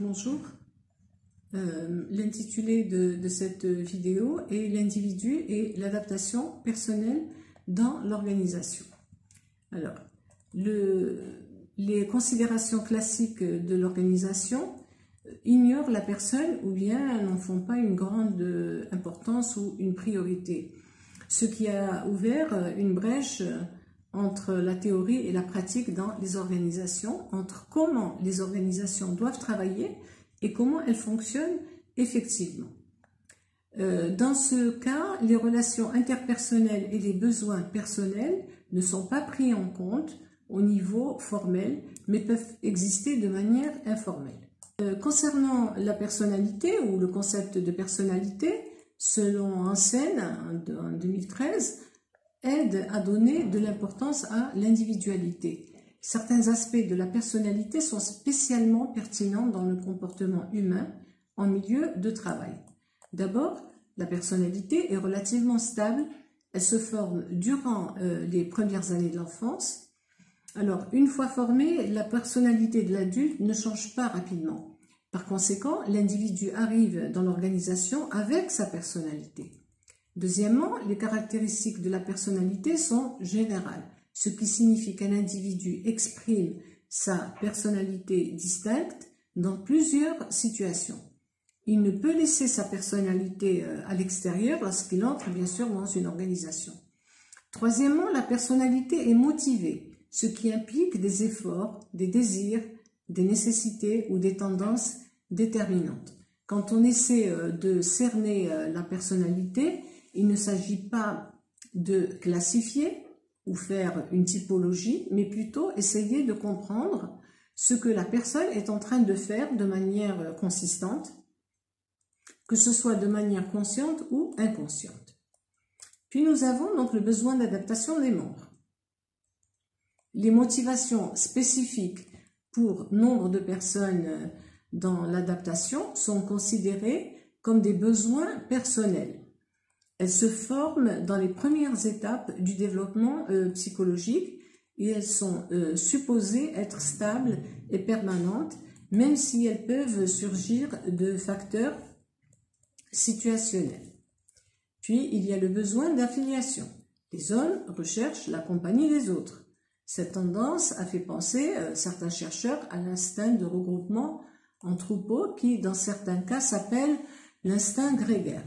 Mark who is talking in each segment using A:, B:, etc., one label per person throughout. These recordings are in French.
A: Bonjour, l'intitulé de cette vidéo est l'individu et l'adaptation personnelle dans l'organisation. Alors, les considérations classiques de l'organisation ignorent la personne ou bien n'en font pas une grande importance ou une priorité, ce qui a ouvert une brèche entre la théorie et la pratique dans les organisations, entre comment les organisations doivent travailler et comment elles fonctionnent effectivement. Dans ce cas, les relations interpersonnelles et les besoins personnels ne sont pas pris en compte au niveau formel, mais peuvent exister de manière informelle. Concernant la personnalité ou le concept de personnalité, selon Hansen en 2013, aide à donner de l'importance à l'individualité. Certains aspects de la personnalité sont spécialement pertinents dans le comportement humain en milieu de travail. D'abord, la personnalité est relativement stable, elle se forme durant les premières années de l'enfance. Alors, une fois formée, la personnalité de l'adulte ne change pas rapidement. Par conséquent, l'individu arrive dans l'organisation avec sa personnalité. Deuxièmement, les caractéristiques de la personnalité sont générales, ce qui signifie qu'un individu exprime sa personnalité distincte dans plusieurs situations. Il ne peut laisser sa personnalité à l'extérieur lorsqu'il entre, bien sûr, dans une organisation. Troisièmement, la personnalité est motivée, ce qui implique des efforts, des désirs, des nécessités ou des tendances déterminantes. Quand on essaie de cerner la personnalité, il ne s'agit pas de classifier ou faire une typologie, mais plutôt essayer de comprendre ce que la personne est en train de faire de manière consistante, que ce soit de manière consciente ou inconsciente. Puis nous avons donc le besoin d'adaptation des membres. Les motivations spécifiques pour nombre de personnes dans l'adaptation sont considérées comme des besoins personnels. Elles se forment dans les premières étapes du développement psychologique et elles sont supposées être stables et permanentes, même si elles peuvent surgir de facteurs situationnels. Puis, il y a le besoin d'affiliation. Les hommes recherchent la compagnie des autres. Cette tendance a fait penser certains chercheurs à l'instinct de regroupement en troupeau qui, dans certains cas, s'appelle l'instinct grégaire.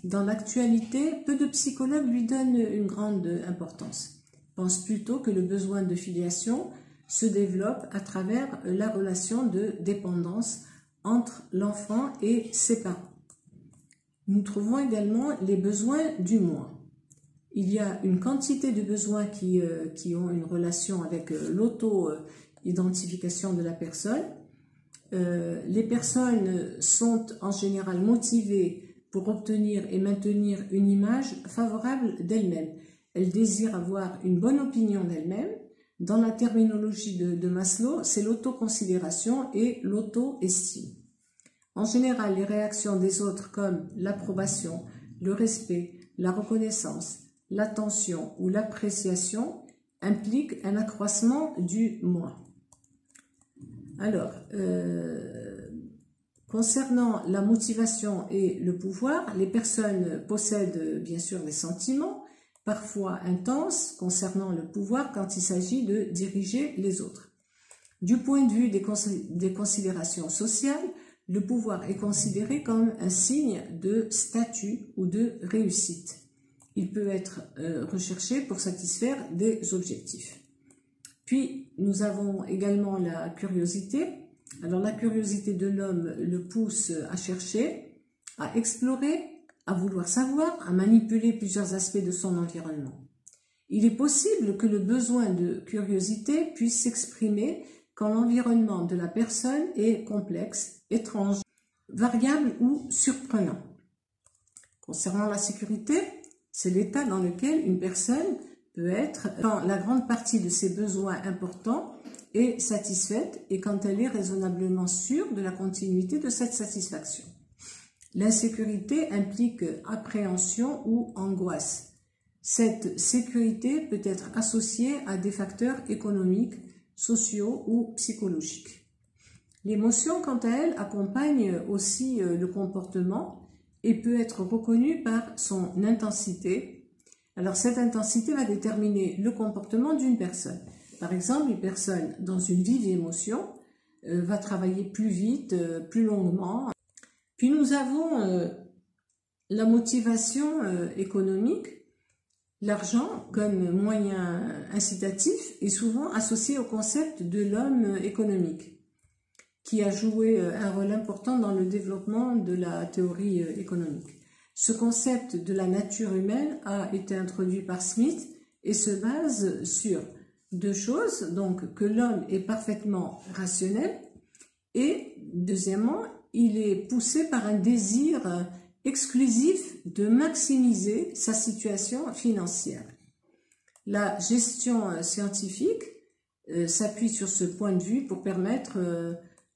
A: Dans l'actualité, peu de psychologues lui donnent une grande importance. Ils pensent plutôt que le besoin de filiation se développe à travers la relation de dépendance entre l'enfant et ses parents. Nous trouvons également les besoins du moi. Il y a une quantité de besoins qui ont une relation avec l'auto-identification de la personne. Les personnes sont en général motivées pour obtenir et maintenir une image favorable d'elle-même. Elle désire avoir une bonne opinion d'elle-même. Dans la terminologie de Maslow, c'est l'autoconsidération et l'auto-estime. En général, les réactions des autres comme l'approbation, le respect, la reconnaissance, l'attention ou l'appréciation impliquent un accroissement du moi. Alors, concernant la motivation et le pouvoir, les personnes possèdent bien sûr des sentiments, parfois intenses, concernant le pouvoir quand il s'agit de diriger les autres. Du point de vue des considérations sociales, le pouvoir est considéré comme un signe de statut ou de réussite. Il peut être recherché pour satisfaire des objectifs. Puis, nous avons également la curiosité. Alors, la curiosité de l'homme le pousse à chercher, à explorer, à vouloir savoir, à manipuler plusieurs aspects de son environnement. Il est possible que le besoin de curiosité puisse s'exprimer quand l'environnement de la personne est complexe, étrange, variable ou surprenant. Concernant la sécurité, c'est l'état dans lequel une personne peut être quand la grande partie de ses besoins importants est satisfaite et quand elle est raisonnablement sûre de la continuité de cette satisfaction. L'insécurité implique appréhension ou angoisse. Cette sécurité peut être associée à des facteurs économiques, sociaux ou psychologiques. L'émotion, quant à elle, accompagne aussi le comportement et peut être reconnue par son intensité. Alors cette intensité va déterminer le comportement d'une personne. Par exemple, une personne dans une vive émotion va travailler plus vite, plus longuement. Puis nous avons la motivation économique. L'argent comme moyen incitatif est souvent associé au concept de l'homme économique, qui a joué un rôle important dans le développement de la théorie économique. Ce concept de la nature humaine a été introduit par Smith et se base sur deux choses, donc que l'homme est parfaitement rationnel et, deuxièmement, il est poussé par un désir exclusif de maximiser sa situation financière. La gestion scientifique s'appuie sur ce point de vue pour permettre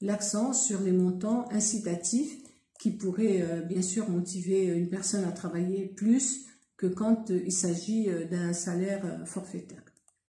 A: l'accent sur les montants incitatifs qui pourraient bien sûr motiver une personne à travailler plus que quand il s'agit d'un salaire forfaitaire.